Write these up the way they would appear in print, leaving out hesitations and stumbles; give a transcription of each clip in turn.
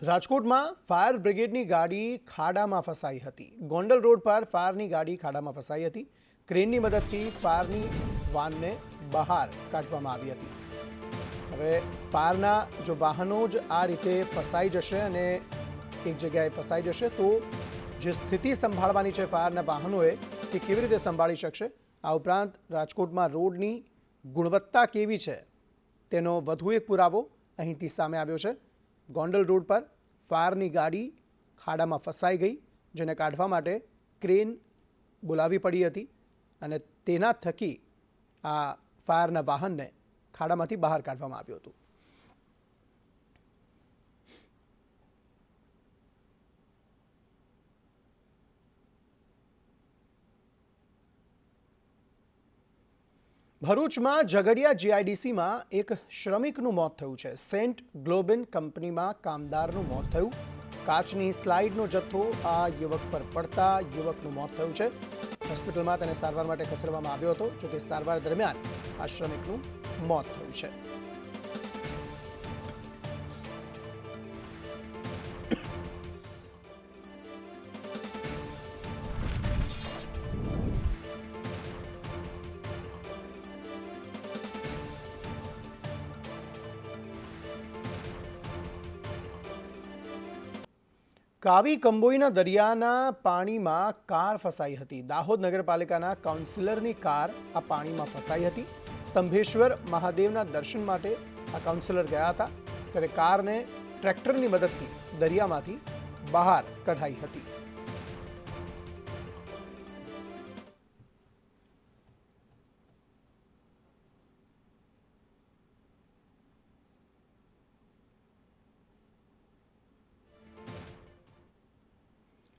રાજકોટમાં ફાયર બ્રિગેડની ગાડી ખાડામાં ફસાઈ હતી। ગોંડલ રોડ પર ફાયરની ગાડી ખાડામાં ફસાઈ હતી। ક્રેનની મદદથી ફાયરની વાનને બહાર કાઢવામાં આવી હતી। હવે ફાયરના જો વાહનો જ આ રીતે ફસાઈ જશે અને એક જગ્યાએ ફસાઈ જશે તો જે સ્થિતિ સંભાળવાની છે ફાયરના વાહનોએ તે કેવી રીતે સંભાળી શકશે? આ ઉપરાંત રાજકોટમાં રોડની ગુણવત્તા કેવી છે તેનો વધુ એક પુરાવો અહીંથી સામે આવ્યો છે। ગોંડલ રોડ પર ફાયરની ગાડી ખાડામાં ફસાઈ ગઈ, જેને કાઢવા માટે ક્રેન બોલાવી પડી હતી અને તેના થકી આ ફાયરના વાહનને ખાડામાંથી બહાર કાઢવામાં આવ્યું હતું। ભરૂચમાં ઝઘડિયા જીઆઈડીસીમાં એક શ્રમિકનું મોત થયું છે। સેન્ટ ગ્લોબેન કંપનીમાં કામદારનું મોત થયું। કાચની સ્લાઇડનો જથ્થો આ યુવક પર પડતા યુવકનું મોત થયું છે। હોસ્પિટલમાં તેને સારવાર માટે ખસેડવામાં આવ્યો હતો, જોકે સારવાર દરમિયાન આ શ્રમિકનું મોત થયું છે। કાવી કંબોઈના દરિયાના પાણીમાં કાર ફસાઈ હતી। દાહોદ નગરપાલિકાના કાઉન્સિલરની કાર આ પાણીમાં ફસાઈ હતી। સ્તંભેશ્વર મહાદેવના દર્શન માટે આ કાઉન્સિલર ગયા હતા, ત્યારે કારને ટ્રેક્ટરની મદદથી દરિયામાંથી બહાર કઢાઈ હતી।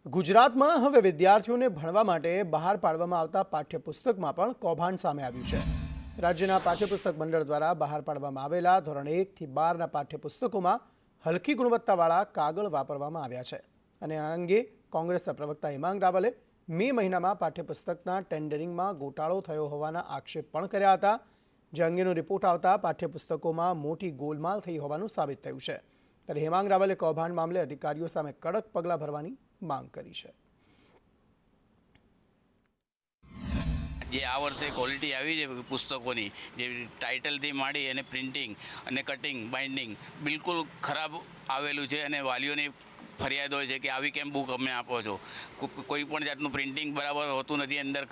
ગુજરાતમાં હવે વિદ્યાર્થીઓને ભણવા માટે બહાર પાડવામાં આવતા પાઠ્યપુસ્તકમાં પણ કૌભાંડ સામે આવ્યું છે। રાજ્યના પાઠ્યપુસ્તક મંડળ દ્વારા બહાર પાડવામાં આવેલા ધોરણ 1 થી 12ના પાઠ્યપુસ્તકોમાં હલકી ગુણવત્તાવાળા કાગળ વાપરવામાં આવ્યા છે અને આ અંગે કોંગ્રેસના પ્રવક્તા હેમાંગ રાવલે મે મહિનામાં પાઠ્યપુસ્તકના ટેન્ડરિંગમાં ગોટાળો થયો હોવાના આક્ષેપ પણ કર્યા હતા, જે અંગેનો રિપોર્ટ આવતા પાઠ્યપુસ્તકોમાં મોટી ગોલમાલ થઈ હોવાનું સાબિત થયું છે। ત્યારે હેમાંગ રાવલે કૌભાંડ મામલે અધિકારીઓ સામે કડક પગલાં ભરવાની માંગ કરી છે। જે આ વર્ષે ક્વોલિટી આવી છે પુસ્તકોની, જે ટાઇટલથી માંડી અને પ્રિન્ટિંગ અને કટિંગ બાઇન્ડિંગ બિલકુલ ખરાબ આવેલું છે અને વાલીઓની ફરિયાદ હોય છે કે આવી કેમ બુક અમે આપો છો। કોઈ પણ જાતનું પ્રિન્ટિંગ બરાબર હોતું નથી, અંદર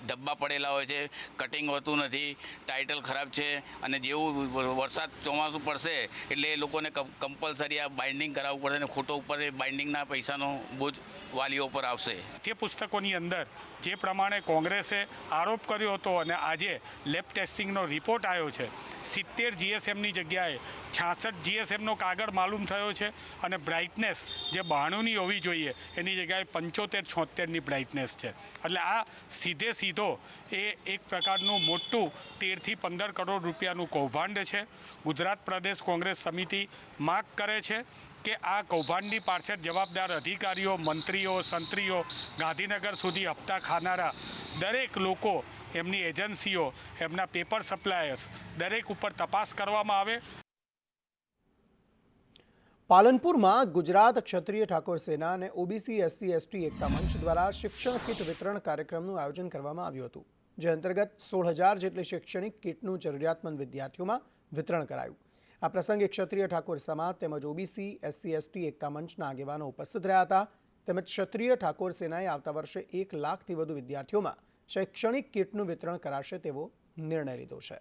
ડબ્બા પડેલા હોય છે, કટિંગ હોતું નથી, ટાઇટલ ખરાબ છે અને જેવું વરસાદ ચોમાસું પડશે એટલે એ લોકોને કમ્પલસરી આ બાઇન્ડિંગ કરાવવું પડશે અને ખોટો ઉપર બાઇન્ડિંગના પૈસાનો બોજ વાલીઓ પર આવશે। તે પુસ્તકોની અંદર જે પ્રમાણે કોંગ્રેસે આરોપ કર્યો હતો અને આજે લેબ ટેસ્ટિંગનો રિપોર્ટ આવ્યો છે, 70 જીએસએમની જગ્યાએ 66 જીએસએમનો કાગળ માલુમ થયો છે અને બ્રાઇટનેસ જે 92ની હોવી જોઈએ એની જગ્યાએ 75-76ની બ્રાઇટનેસ છે। એટલે આ સીધો એ એક પ્રકારનું મોટું 13 થી 15 કરોડ રૂપિયાનું કૌભાંડ છે। ગુજરાત પ્રદેશ કોંગ્રેસ સમિતિ માગ કરે છે કે આ કૌભાંડની પાછળ જવાબદાર અધિકારીઓ, મંત્રીઓ, સંત્રીઓ, ગાંધીનગર સુધી હપ્તા ખાનારા દરેક લોકો, એમની એજન્સીઓ, એમના પેપર સપ્લાયર્સ દરેક ઉપર તપાસ કરવામાં આવે। પાલનપુરમાં ગુજરાત ક્ષત્રિય ઠાકોર સેના અને ઓબીસી એસસી એસટી એકતા મંચ દ્વારા શિક્ષણ કીટ વિતરણ કાર્યક્રમનું આયોજન કરવામાં આવ્યું હતું, જે અંતર્ગત 16,000 જેટલી શૈક્ષણિક કીટનું જરૂરિયાતમંદ વિદ્યાર્થીઓમાં વિતરણ કરાયું। આ પ્રસંગે ક્ષત્રિય ઠાકોર સમાજ તેમજ ઓબીસી એસસી એસટી એકતા મંચના આગેવાનો ઉપસ્થિત રહ્યા હતા, તેમજ ક્ષત્રિય ઠાકોર સેનાએ આવતા વર્ષે 1 લાખથી વધુ વિદ્યાર્થીઓમાં શૈક્ષણિક કીટનું વિતરણ કરાશે તેવો નિર્ણય લીધો છે।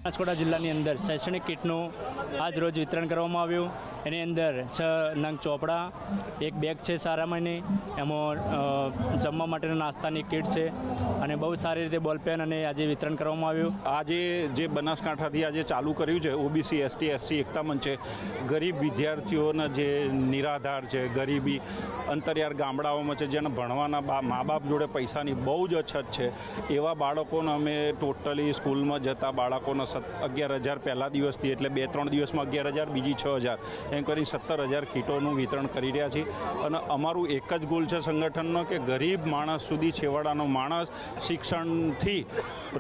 બનાસકાંઠા જિલ્લાની અંદર શૈક્ષણિક કીટનું આજ રોજ વિતરણ કરવામાં આવ્યું। એની અંદર 6 નંગ ચોપડા, એક બેગ છે સારા મહિને, એમાં જમવા માટેના નાસ્તાની કીટ છે અને બહુ સારી રીતે બોલપેન અને આજે વિતરણ કરવામાં આવ્યું। આજે જે બનાસકાંઠાથી આજે ચાલુ કર્યું છે ઓબીસી એસટી એસસી એકતા મંચે, ગરીબ વિદ્યાર્થીઓના જે નિરાધાર છે, ગરીબી અંતરિયાળ ગામડાઓમાં છે, જેને ભણવાના મા બાપ જોડે પૈસાની બહુ જ અછત છે, એવા બાળકોને અમે ટોટલી સ્કૂલમાં જતા બાળકોને 11,000 પહેલા દિવસથી, એટલે 2-3 દિવસમાં 11,000, બીજી 6,000, એમ કરી 17,000 કીટોનું વિતરણ કરી રહ્યા છીએ. અને અમારું એક જ ગોલ છે સંગઠનનો કે ગરીબ માણસ સુધી, છેવાડાનો માણસ શિક્ષણથી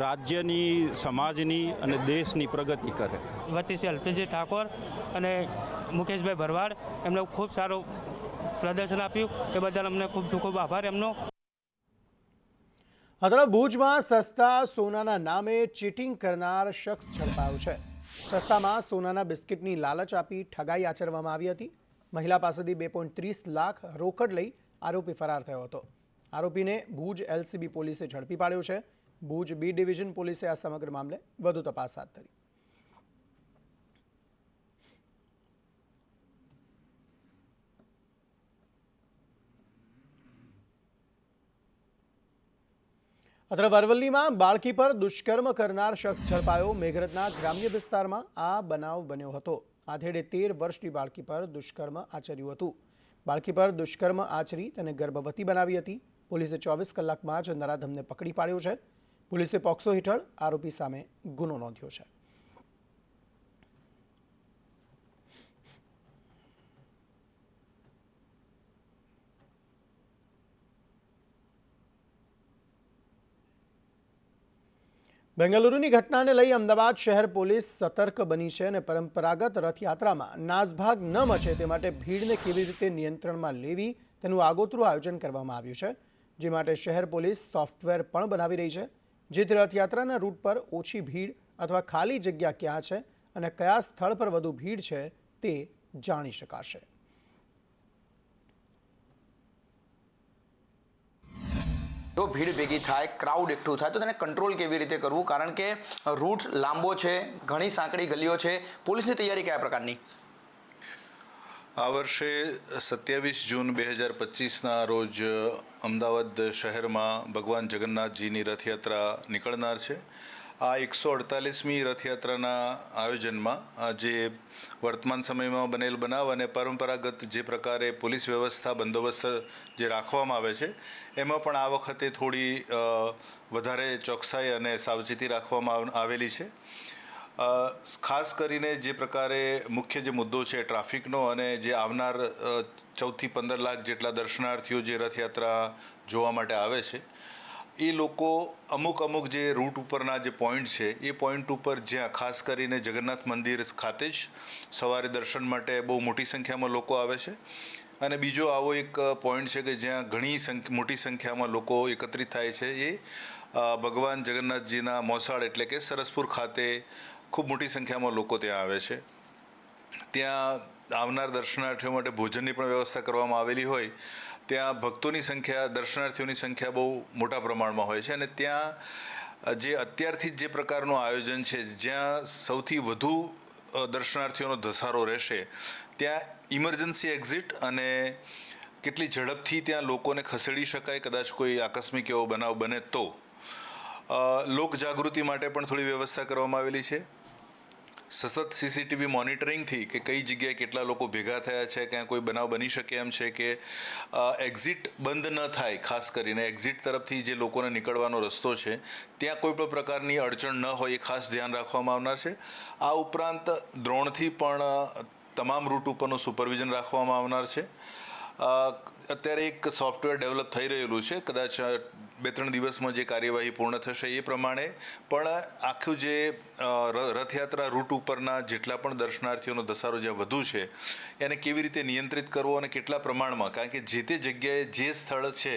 રાજ્યની, સમાજની અને દેશની પ્રગતિ કરે. વતી છે અલ્પેશજી ઠાકોર અને મુકેશભાઈ ભરવાડ, એમણે ખૂબ સારું પ્રદર્શન આપ્યું, એ બદલ અમને ખૂબ ખૂબ આભાર એમનો. આ તરફ ભુજમાં સસ્તા સોનાના નામે ચીટિંગ કરનાર શખ્સ ઝડપાયો છે. સસ્તામાં સોનાના બિસ્કિટની લાલચ આપી ઠગાઈ આચરવામાં આવી હતી. મહિલા પાસેથી 2.30 લાખ રોકડ લઈ આરોપી ફરાર થયો હતો. આરોપીને ભુજ LCB પોલીસે ઝડપી પાડ્યો છે. ભુજ B ડિવિઝન પોલીસે આ સમગ્ર મામલે વધુ તપાસ હાથ ધરી. અત્રે અરવલ્લીમાં બાળકી પર દુષ્કર્મ કરનાર શખ્સ ઝડપાયો. મેઘરજના ગ્રામ્ય વિસ્તારમાં આ બનાવ બન્યો હતો. આધેડે 13 વર્ષની બાળકી પર દુષ્કર્મ આચર્યું હતું. બાળકી પર દુષ્કર્મ આચરી તેને ગર્ભવતી બનાવી હતી. પોલીસે 24 કલાકમાં જ નરાધમને પકડી પાડ્યો છે. પોલીસે પોક્સો હેઠળ આરોપી સામે ગુનો નોંધ્યો છે. બેંગલુરુની ઘટનાને લઈ અમદાવાદ શહેર પોલીસ સતર્ક બની છે અને પરંપરાગત રથયાત્રામાં નાસભાગ ન મચે તે માટે ભીડને કેવી રીતે નિયંત્રણમાં લેવી તેનું આગોતરું આયોજન કરવામાં આવ્યું છે. જે માટે શહેર પોલીસ સોફ્ટવેર પણ બનાવી રહી છે, જેથી રથયાત્રાના રૂટ પર ઓછી ભીડ અથવા ખાલી જગ્યા ક્યાં છે અને કયા સ્થળ પર વધુ ભીડ છે તે જાણી શકાશે. જો ભીડ ભેગી થાય, ક્રાઉડ એકઠું થાય તો તેને કંટ્રોલ કેવી રીતે કરવું, કારણ કે રૂટ લાંબો છે, ઘણી સાંકડી ગલીઓ છે. પોલીસની તૈયારી કયા પ્રકારની? આ વર્ષે 27 જૂન 2025ના રોજ અમદાવાદ શહેરમાં ભગવાન જગન્નાથજીની રથયાત્રા નીકળનાર છે. આ 148મી રથયાત્રાના આયોજનમાં જે વર્તમાન સમયમાં બનેલ બનાવ અને પરંપરાગત જે પ્રકારે પોલીસ વ્યવસ્થા બંદોબસ્ત જે રાખવામાં આવે છે એમાં પણ આ વખતે થોડી વધારે ચોકસાઈ અને સાવચેતી રાખવામાં આવેલી છે. ખાસ કરીને જે પ્રકારે મુખ્ય જે મુદ્દો છે ટ્રાફિકનો અને જે આવનાર 14થી 15 લાખ જેટલા દર્શનાર્થીઓ જે રથયાત્રા જોવા માટે આવે છે એ લોકો અમુક જે રૂટ ઉપરના જે પોઈન્ટ છે એ પોઈન્ટ ઉપર જ્યાં ખાસ કરીને જગન્નાથ મંદિર ખાતે જ સવારે દર્શન માટે બહુ મોટી સંખ્યામાં લોકો આવે છે. અને બીજો આવો એક પોઈન્ટ છે કે જ્યાં ઘણી મોટી સંખ્યામાં લોકો એકત્રિત થાય છે એ ભગવાન જગન્નાથજીના મોસાળ એટલે કે સરસપુર ખાતે ખૂબ મોટી સંખ્યામાં લોકો ત્યાં આવે છે. ત્યાં આવનાર દર્શનાર્થીઓ માટે ભોજનની પણ વ્યવસ્થા કરવામાં આવેલી હોય. ત્યાં ભક્તોની સંખ્યા, દર્શનાર્થીઓની સંખ્યા બહુ મોટા પ્રમાણમાં હોય છે અને ત્યાં જે અત્યારથી જ જે પ્રકારનું આયોજન છે, જ્યાં સૌથી વધુ દર્શનાર્થીઓનો ધસારો રહેશે ત્યાં ઇમરજન્સી એક્ઝિટ અને કેટલી ઝડપથી ત્યાં લોકોને ખસેડી શકાય કદાચ કોઈ આકસ્મિક એવો બનાવ બને તો લોક જાગૃતિ માટે પણ થોડી વ્યવસ્થા કરવામાં આવેલી છે. સતત CCTV મોનિટરિંગથી કે કઈ જગ્યાએ કેટલા લોકો ભેગા થયા છે, ક્યાં કોઈ બનાવ બની શકે એમ છે કે એક્ઝિટ બંધ ન થાય. ખાસ કરીને એક્ઝિટ તરફથી જે લોકોને નીકળવાનો રસ્તો છે ત્યાં કોઈ પણ પ્રકારની અડચણ ન હોય એ ખાસ ધ્યાન રાખવામાં આવનાર છે. આ ઉપરાંત ડ્રોનથી પણ તમામ રૂટ ઉપરનું સુપરવિઝન રાખવામાં આવનાર છે. અત્યારે એક સોફ્ટવેર ડેવલપ થઈ રહેલું છે, કદાચ 2-3 દિવસમાં જે કાર્યવાહી પૂર્ણ થશે એ પ્રમાણે પણ આખું જે રથયાત્રા રૂટ ઉપરના જેટલા પણ દર્શનાર્થીઓનો ધસારો જ્યાં વધુ છે એને કેવી રીતે નિયંત્રિત કરવો અને કેટલા પ્રમાણમાં, કારણ કે જે તે જગ્યાએ જે સ્થળ છે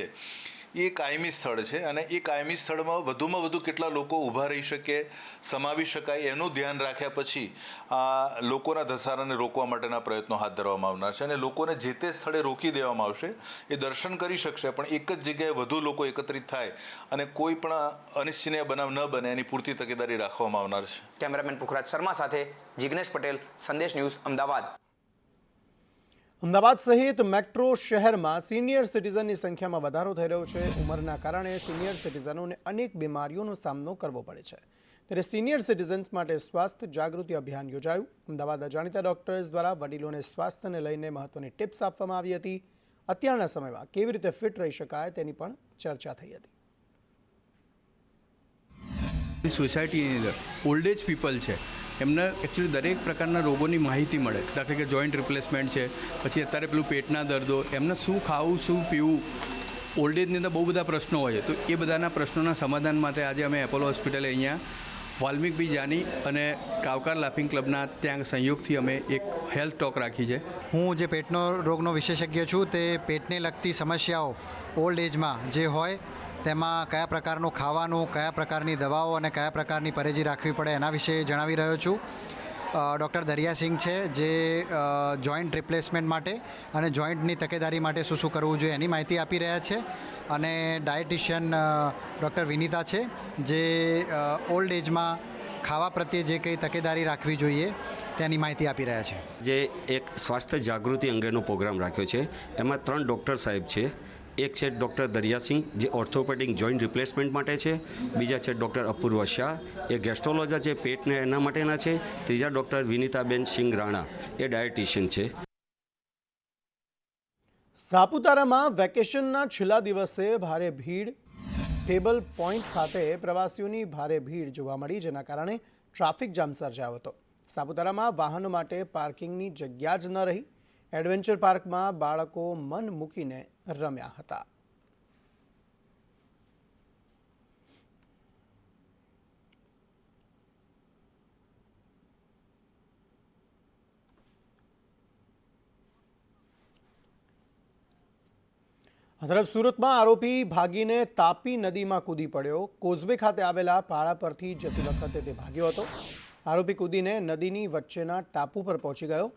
એ કાયમી સ્થળ છે અને એ કાયમી સ્થળમાં વધુમાં વધુ કેટલા લોકો ઊભા રહી શકે, સમાવી શકાય એનું ધ્યાન રાખ્યા પછી આ લોકોના ધસારાને રોકવા માટેના પ્રયત્નો હાથ ધરવામાં આવનાર છે. અને લોકોને જે તે સ્થળે રોકી દેવામાં આવશે, એ દર્શન કરી શકશે પણ એક જ જગ્યાએ વધુ લોકો એકત્રિત થાય અને કોઈ પણ અનિચ્છનીય બનાવ ન બને એની પૂરતી તકેદારી રાખવામાં આવનાર છે. કેમેરામેન પુખરાજ શર્મા સાથે જિગ્નેશ પટેલ, સંદેશ ન્યૂઝ, અમદાવાદ. અમદાવાદ સહિત મેટ્રો શહેરમાં સિનિયર સિટીઝનની સંખ્યામાં વધારો થઈ રહ્યો છે. ઉંમરના કારણે સિનિયર સિટીઝનોને અનેક બીમારીઓનો સામનો કરવો પડે છે. ત્યારે સિનિયર સિટીઝન્સ માટે સ્વાસ્થ્ય જાગૃતિ અભિયાન યોજાયું. અમદાવાદના જાણીતા ડોક્ટર્સ દ્વારા વડીલોને સ્વાસ્થ્યને લઈને મહત્વની ટિપ્સ આપવામાં આવી હતી. અત્યારના સમયમાં કેવી રીતે ફિટ રહી શકાય તેની પણ ચર્ચા થઈ હતી. સોસાયટીની અંદર ઓલ્ડ એજ પીપલ છે એમને એકચ્યુઅલી દરેક પ્રકારના રોગોની માહિતી મળે. દાખલા કે જોઈન્ટ રિપ્લેસમેન્ટ છે, પછી અત્યારે પેલું પેટના દર્દો, એમને શું ખાવું શું પીવું, ઓલ્ડ એજની અંદર બહુ બધા પ્રશ્નો હોય છે. તો એ બધાના પ્રશ્નોના સમાધાન માટે આજે અમે એપોલો હોસ્પિટલે અહીંયા વાલ્મીકભાઈ જાની અને કાવકાર લાફિંગ ક્લબના ત્યાં સંયોગથી અમે એક હેલ્થ ટોક રાખી છે. હું જે પેટનો રોગનો વિશેષજ્ઞ છું, તે પેટને લગતી સમસ્યાઓ ઓલ્ડ એજમાં જે હોય તેમાં કયા પ્રકારનું ખાવાનું, કયા પ્રકારની દવાઓ અને કયા પ્રકારની પરેજી રાખવી પડે એના વિશે જણાવી રહ્યો છું. ડૉક્ટર દરિયાસિંહ છે જે જોઈન્ટ રિપ્લેસમેન્ટ માટે અને જોઈન્ટની તકેદારી માટે શું શું કરવું જોઈએ એની માહિતી આપી રહ્યા છે. અને ડાયટિશિયન ડૉક્ટર વિનીતા છે જે ઓલ્ડ એજમાં ખાવા પ્રત્યે જે કંઈ તકેદારી રાખવી જોઈએ તેની માહિતી આપી રહ્યા છે. જે એક સ્વાસ્થ્ય જાગૃતિ અંગેનો પ્રોગ્રામ રાખ્યો છે, એમાં 3 ડૉક્ટર સાહેબ છે. એક છે ડૉક્ટર દરિયાસિંહ જે ઓર્થોપેડિક જોઈન્ટ રિપ્લેસમેન્ટ માટે છે, બીજા છે ડૉક્ટર અપૂર્વ શાહ એ ગેસ્ટ્રોલોજર છે પેટને એના માટેના છે, ત્રીજા ડૉક્ટર વિનીતાબેન સિંઘ રાણા એ ડાયટિશિયન છે. સાપુતારામાં વેકેશનના છેલ્લા દિવસે ભારે ભીડ, ટેબલ પોઈન્ટ ખાતે પ્રવાસીઓની ભારે ભીડ જોવા મળી, જેના કારણે ટ્રાફિક જામ સર્જાયો હતો. સાપુતારામાં વાહનો માટે પાર્કિંગની જગ્યા જ ન રહી. એડવેન્ચર પાર્કમાં બાળકો મન મૂકીને રમ્યા હતા. આ તરફ સુરતમાં આરોપી ભાગીને તાપી નદીમાં કૂદી પડ્યો. કોઝવે ખાતે આવેલા પાળા પરથી જતી વખતે તે ભાગ્યો હતો. આરોપી કૂદીને નદીની વચ્ચેના ટાપુ પર પહોંચી ગયો.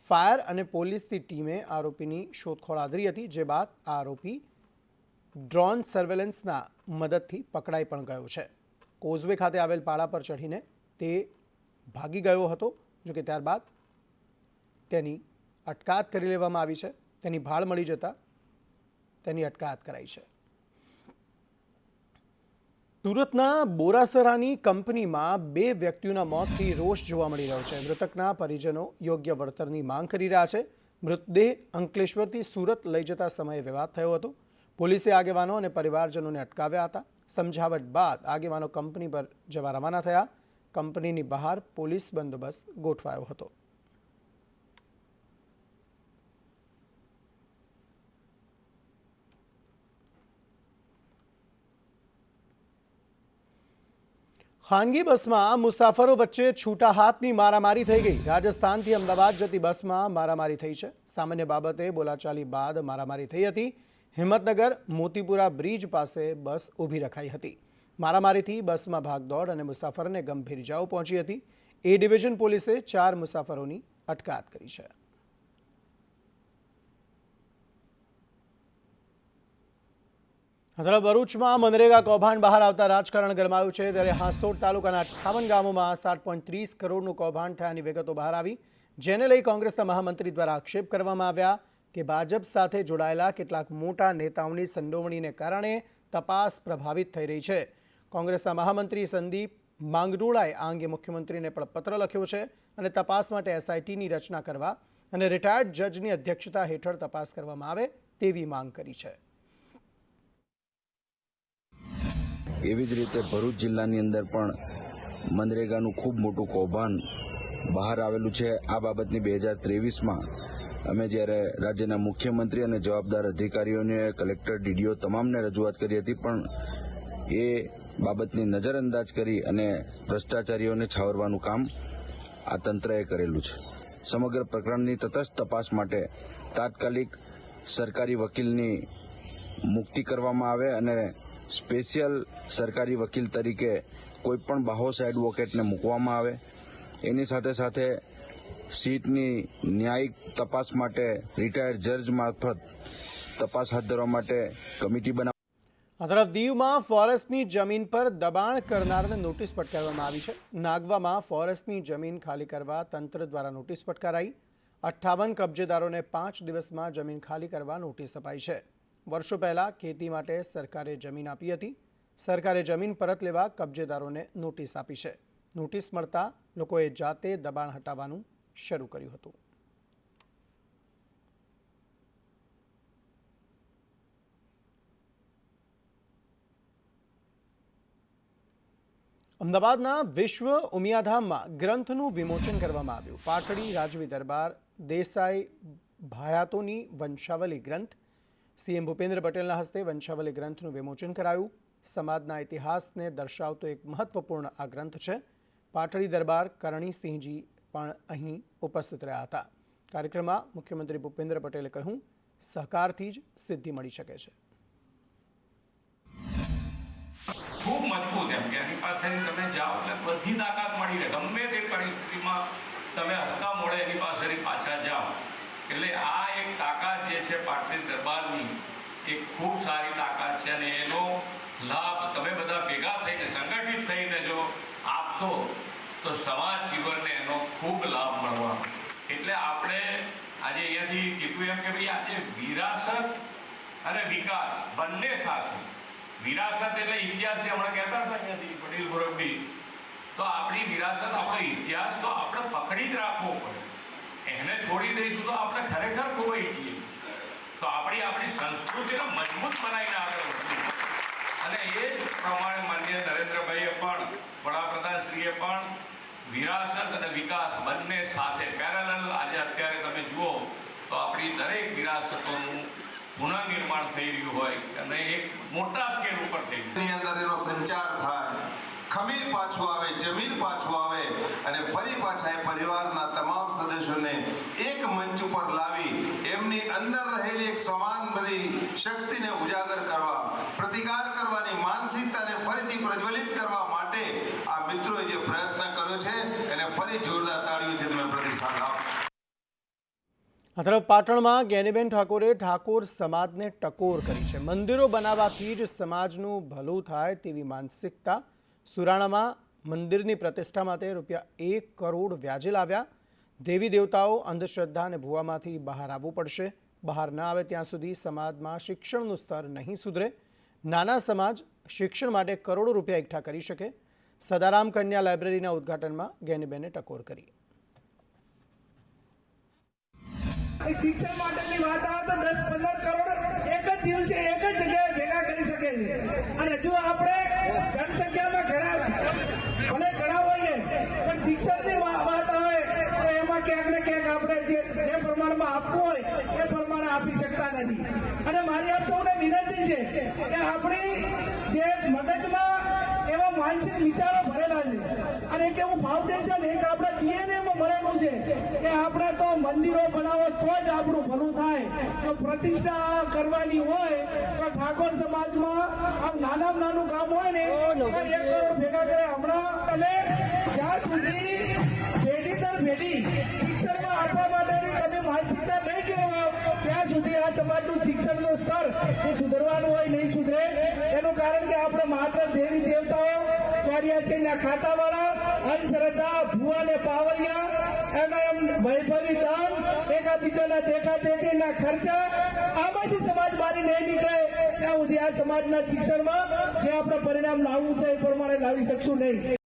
ફાયર અને પોલીસની ટીમે આરોપીની શોધખોળ આદરી હતી, જે બાદ આરોપી ડ્રોન સર્વેલન્સના મદદથી પકડાઈ પણ ગયો છે. કોઝવે ખાતે આવેલ પાળા પર ચઢીને તે ભાગી ગયો હતો, જોકે ત્યારબાદ તેની અટકાયત કરી લેવામાં આવી છે. તેની ભાળ મળી જતા તેની અટકાયત કરાઈ છે. સુરતના બોરાસરાની કંપનીમાં 2 વ્યક્તિઓના મોતથી રોષ જોવા મળી રહ્યો છે. મૃતકના પરિજનો યોગ્ય વળતરની માંગ કરી રહ્યા છે. મૃતદેહ અંકલેશ્વરથી સુરત લઈ જતા સમયે વિવાદ થયો હતો. પોલીસે આગેવાનો અને પરિવારજનોને અટકાવ્યા હતા. સમજાવટ બાદ આગેવાનો કંપની પર જવા રવાના થયા. કંપનીની બહાર પોલીસ બંદોબસ્ત ગોઠવાયો હતો. ખાનગી બસમાં મુસાફરો વચ્ચે છૂટા હાથની મારામારી થઈ ગઈ. રાજસ્થાનથી અમદાવાદ જતી બસમાં મારામારી થઈ છે. સામાન્ય બાબતે બોલાચાલી બાદ મારામારી થઈ હતી. હિંમતનગર મોતીપુરા બ્રિજ પાસે બસ ઊભી રખાઈ હતી. મારામારીથી બસમાં ભાગદોડ અને મુસાફરોને ગંભીર ઇજાઓ પહોંચી હતી. એ ડિવિઝન પોલીસે 4 મુસાફરોની અટકાયત કરી છે. ભરૂચમાં મનરેગા કૌભાંડ બહાર આવતા રાજકારણ ગરમાયું છે. ત્યારે હાંસોડ તાલુકાના 58 ગામોમાં 7.30 કરોડનું કૌભાંડ થયાની વિગતો બહાર આવી, જેને લઈ કોંગ્રેસના મહામંત્રી દ્વારા આક્ષેપ કરવામાં આવ્યા કે ભાજપ સાથે જોડાયેલા કેટલાક મોટા નેતાઓની સંડોવણીને કારણે તપાસ પ્રભાવિત થઈ રહી છે. કોંગ્રેસના મહામંત્રી સંદીપ માંગરોળાએ આ અંગે મુખ્યમંત્રીને પણ પત્ર લખ્યો છે અને તપાસ માટે એસઆઈટીની રચના કરવા અને રિટાયર્ડ જજની અધ્યક્ષતા હેઠળ તપાસ કરવામાં આવે તેવી માંગ કરી છે. એવી જ રીતે ભરૂચ જિલ્લાની અંદર પણ મનરેગાનું ખૂબ મોટું કૌભાંડ બહાર આવેલું છે. આ બાબતની 2023માં અમે જ્યારે રાજ્યના મુખ્યમંત્રી અને જવાબદાર અધિકારીઓને, કલેક્ટર, ડીડીઓ તમામને રજૂઆત કરી હતી, પણ એ બાબતની નજરઅંદાજ કરી અને ભ્રષ્ટાચારીઓને છાવરવાનું કામ આ તંત્રએ કરેલું છે. સમગ્ર પ્રકરણની તટસ્થ તપાસ માટે તાત્કાલિક સરકારી વકીલની મુક્તિ કરવામાં આવે અને સ્પેશિયલ સરકારી વકીલ તરીકે કોઈપણ બાહોશ એડવોકેટને મૂકવામાં આવે. એની સાથે સાથે સીટની ન્યાયિક તપાસ માટે રિટાયર્ડ જજ મારફત તપાસ હાથ ધરવા માટે કમિટી બનાવી. આ તરફ દીવમાં ફોરેસ્ટની જમીન પર દબાણ કરનારને નોટિસ ફટકારવામાં આવી છે. નાગવામાં ફોરેસ્ટની જમીન ખાલી કરવા તંત્ર દ્વારા નોટિસ ફટકારાઈ. 58 કબજેદારોને 5 દિવસમાં જમીન ખાલી કરવા નોટિસ અપાઈ છે. વર્ષો પહેલા ખેતી માટે સરકારે જમીન આપી હતી. સરકારે જમીન પરત લેવા કબજેદારોને નોટિસ આપી છે. નોટિસ મળતા લોકોએ જાતે દબાણ હટાવવાનું શરૂ કર્યું હતું. અમદાવાદના વિશ્વ ઉમિયાધામમાં ગ્રંથનું વિમોચન કરવામાં આવ્યું. પાટડી રાજવી દરબાર દેસાઈ ભાયાતોની વંશાવલી ગ્રંથ સીએમ ભૂપેન્દ્ર પટેલના હસ્તે વંશાવલી ગ્રંથનું વિમોચન કરાયું. સમાજના ઇતિહાસને દર્શાવતો એક મહત્વપૂર્ણ આ ગ્રંથ છે. પાટડી દરબાર કરણીસિંહજી પણ અહીં ઉપસ્થિત રહ્યા હતા. કાર્યક્રમમાં મુખ્યમંત્રી ભૂપેન્દ્ર પટેલે કહ્યું, સહકારથી જ સિદ્ધિ મળી શકે છે. ખૂબ મજબૂત એમ કે એની પાસે તમે જાઓ એટલે બધી તાકાત મળી રહે. ગમે તે પરિસ્થિતિમાં તમે હસતા મોડે એની પાસેથી પાછા જાઓ. એટલે આ એક તાકાત જે છે પાટડી દરબારની એક ખૂબ સારી તાકાત છે અને એનો લાભ તમે બધા ભેગા થઈને સંગઠિત થઈને જો આપશો તો સમાજ જીવનને એનો ખૂબ લાભ મળવાનો. એટલે આપણે આજે અહીંયાથી કીધું એમ કે ભાઈ આજે વિરાસત અને વિકાસ બંને સાથે, વિરાસત એટલે ઇતિહાસ જે હમણાં કહેતા હતા અહીંયાથી વડીલ મુરબ્બી, તો આપણી વિરાસત આપણો ઇતિહાસ તો આપણે પકડી જ રાખવો પડે. એને છોડી દઈશું તો આપણે ખરેખર ખોવાઈ જઈએ. તો આપણી સંસ્કૃતિને મજબૂત બનાવીને આગળ વધવું. અને એ જ પ્રમાણે માનનીય નરેન્દ્રભાઈએ પણ, વડાપ્રધાનશ્રીએ પણ વિરાસત અને વિકાસ બંને સાથે પેરેલલ આજે અત્યારે તમે જુઓ તો આપણી દરેક વિરાસતોનું પુનઃનિર્માણ થઈ રહ્યું હોય અને એક મોટા સ્કેલ ઉપર થઈ રહ્યું. અંદર એનો સંચાર થાય, ખમીર પાછું આવે, જમીર પાછું આવે અને ફરી પાછા એ પરિવારના તમામ સદસ્યોને એક મંચ ઉપર લાવી એમની અંદર રહેલી એક સમાનભરી શક્તિને ઉજાગર કરવા, પ્રતિકાર કરવાની માનસિકતાને ફરીથી પ્રજ્વલિત કરવા માટે આ મિત્રોએ જે પ્રયત્ન કર્યો છે એને ફરી જોરદાર તાળીઓથી તમે પ્રતિસાદ આપો. આ તરફ પાટણમાં જ્ઞાનીબેન ઠાકોરે ઠાકોર સમાજને ટકોર કરી છે. મંદિરો બનાવવાથી જ સમાજનું ભલું થાય તેવી માનસિકતા. સુરાણામાં મંદિરની પ્રતિષ્ઠા માટે ₹1 કરોડ વ્યાજે લાવ્યા. દેવી દેવતાઓ, અંધશ્રદ્ધા અને ભૂવામાંથી બહાર આવવું પડશે. બહાર ન આવે ત્યાં સુધી સમાજમાં શિક્ષણનું સ્તર નહીં સુધરે. નાના સમાજ શિક્ષણ માટે કરોડો રૂપિયા એકઠા કરી શકે. સદારામ કન્યા લાઇબ્રેરીના ઉદ્ઘાટનમાં જ્ઞાનીબેને ટકોર કરી. શિક્ષણ માટેની વાત આવે તો 10-15 કરોડ એક જ દિવસે એક જ જગ્યાએ ભેગા કરી શકે છે. અને જો આપણે જનસંખ્યામાં ભલે ઘણા હોઈએ પણ શિક્ષણની વાત આવે તો એમાં ક્યાંક ને ક્યાંક આપણે જે પ્રમાણમાં આપવું હોય એ પ્રમાણે આપી શકતા નથી. અને મારી આપ સૌને વિનંતી છે કે આપણી જે મગજમાં એવા માનસિક વિચારો ભરેલા છે અને એક એવું ફાઉન્ડેશન એક આપણા ડીએનએમાં મળેલું છે કે આપણે તો મંદિરો બનાવો તો જ આપણું ભલું થાય. જો પ્રતિષ્ઠા કરવાની હોય તો ઠાકોર સમાજમાં આમ નાનામાં નાનું કામ હોય ને તો 1 કરોડ ભેગા કરે. હમણાં તમે જ્યાં સુધી પેઢી દર પેઢી શિક્ષણમાં આપવા માટેની તમે માનસિકતા નહીં કેળવો ત્યાં સુધી આ સમાજનું શિક્ષણનું સ્તર એ સુધરવાનું હોય નહીં સુધરે. એનું કારણ કે આપણે માત્ર દેવી દેવતાઓ, 84ના ખાતાવાળા, અંધશ્રદ્ધા, ભૂવા ને પાવરિયા, એના એમ વૈભવી દાન, એકાબીજાના દેખાદેખીના ખર્ચા, આમાંથી સમાજ બહાર નહીં નીકળે ત્યાં સુધી આ સમાજના શિક્ષણમાં જે આપણે પરિણામ લાવવું છે એ પ્રમાણે લાવી શકશું નહીં.